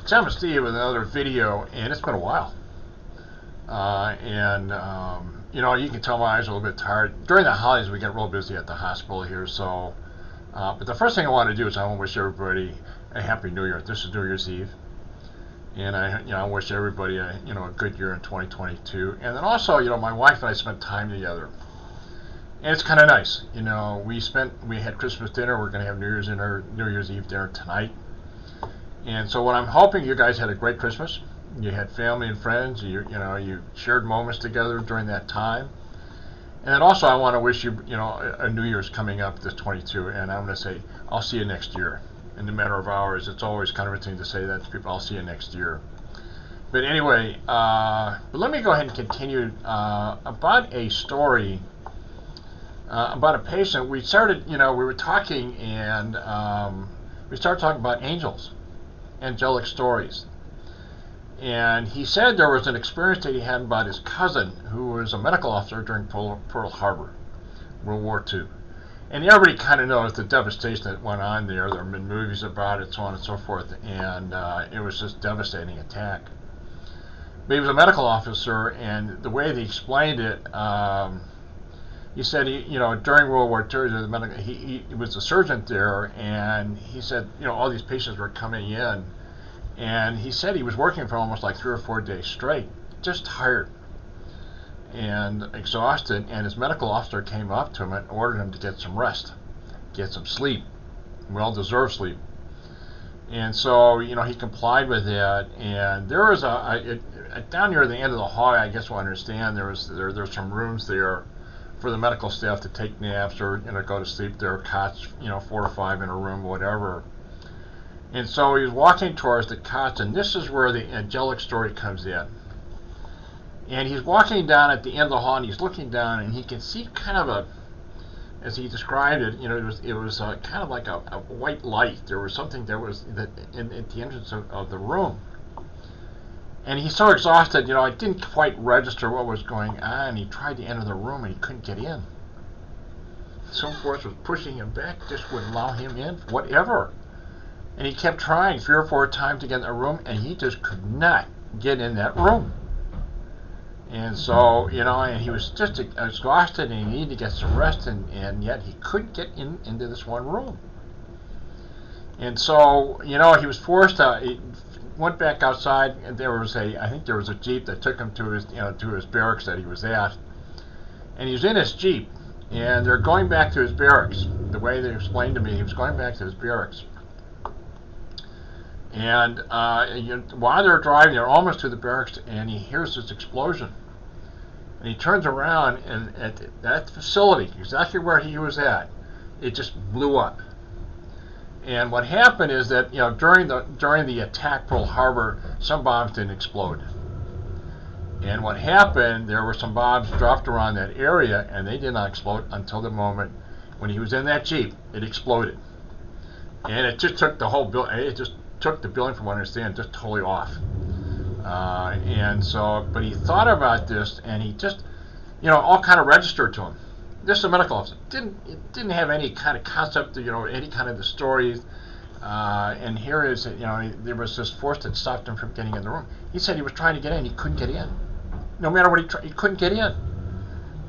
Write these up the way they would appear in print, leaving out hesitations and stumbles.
Tom and Steve with another video, and it's been a while. You can tell my eyes are a little bit tired. During the holidays, we get real busy at the hospital here, so. But the first thing I want to do is I want to wish everybody a Happy New Year. This is New Year's Eve, and I wish everybody a good year in 2022. And then also, my wife and I spent time together, and it's kind of nice. We had Christmas dinner. We're going to have New Year's Eve dinner tonight. And so what I'm hoping, you guys had a great Christmas. You had family and friends. You shared moments together during that time. And then also I want to wish you, a New Year's coming up this 22. And I'm going to say, I'll see you next year. In a matter of hours, it's always kind of a thing to say that to people, I'll see you next year. But anyway, but let me go ahead and continue about a story about a patient. We started, we were talking, and we started talking about angels. Angelic stories. And he said there was an experience that he had about his cousin, who was a medical officer during Pearl Harbor, World War II. And everybody kind of knows the devastation that went on there. There have been movies about it, so on and so forth. And it was just a devastating attack. But he was a medical officer, and the way they explained it, he said, during World War II, he was a surgeon there, and he said, all these patients were coming in, and he said he was working for almost like 3 or 4 days straight, just tired and exhausted, and his medical officer came up to him and ordered him to get some rest, get some sleep, well-deserved sleep. And so, he complied with that, and there was down near the end of the hall, I guess we'll understand, there's some rooms there for the medical staff to take naps or go to sleep. There are cots, 4 or 5 in a room, whatever. And so he was walking towards the cots, and this is where the angelic story comes in. And he's walking down at the end of the hall, and he's looking down, and he can see kind of as he described it, it was kind of like a white light. There was something at the entrance of the room. And he's so exhausted, I didn't quite register what was going on. He tried to enter the room, and he couldn't get in. Some force was pushing him back, just wouldn't allow him in, whatever. And he kept trying 3 or 4 times to get in the room, and he just could not get in that room. And so, and he was just exhausted, and he needed to get some rest, and yet he couldn't get into this one room. And so, he was forced to... He went back outside, and I think there was a Jeep that took him to his barracks that he was at. And he was in his Jeep, and they're going back to his barracks. The way they explained to me, he was going back to his barracks. And while they're driving, they're almost to the barracks, and he hears this explosion. And he turns around, and at that facility, exactly where he was at, it just blew up. And what happened is that during the attack, Pearl Harbor, some bombs didn't explode. And what happened, there were some bombs dropped around that area, and they did not explode until the moment when he was in that Jeep. It exploded, and it just took the whole building. It just took the building, from what I understand, just totally off. And so, but he thought about this, and he just, all kind of registered to him. This is a medical officer. Didn't have any kind of concept, any kind of the stories. And here is, there was this force that stopped him from getting in the room. He said he was trying to get in, he couldn't get in. No matter what he tried, he couldn't get in.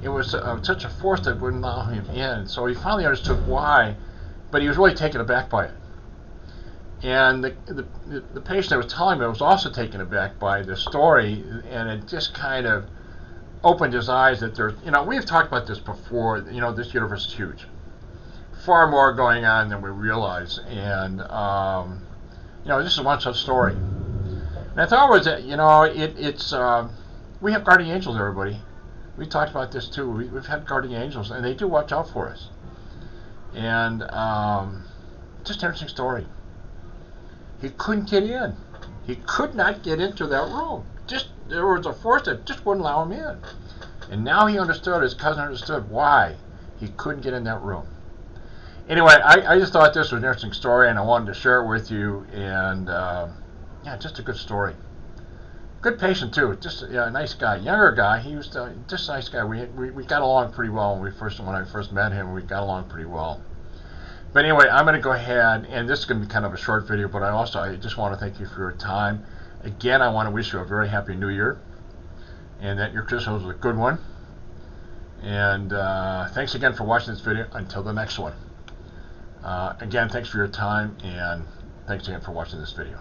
It was such a force that wouldn't allow him in. So he finally understood why, but he was really taken aback by it. And the patient that was telling me was also taken aback by the story, and it just kind of opened his eyes that there's, we've talked about this before, this universe is huge. Far more going on than we realize. And, this is one such story. And I thought was that, it's, we have guardian angels, everybody. We talked about this too. We've had guardian angels, and they do watch out for us. And, just an interesting story. He couldn't get in. He could not get into that room. There was a force that just wouldn't allow him in. And now he understood, his cousin understood why he couldn't get in that room. Anyway, I just thought this was an interesting story, and I wanted to share it with you. And just a good story. Good patient too. Just a nice guy, younger guy. He was just a nice guy. We got along pretty well when I first met him. We got along pretty well. But anyway, I'm going to go ahead, and this is going to be kind of a short video, but I just want to thank you for your time. Again, I want to wish you a very happy New Year, and that your Christmas was a good one. And thanks again for watching this video. Until the next one. Again, thanks for your time, and thanks again for watching this video.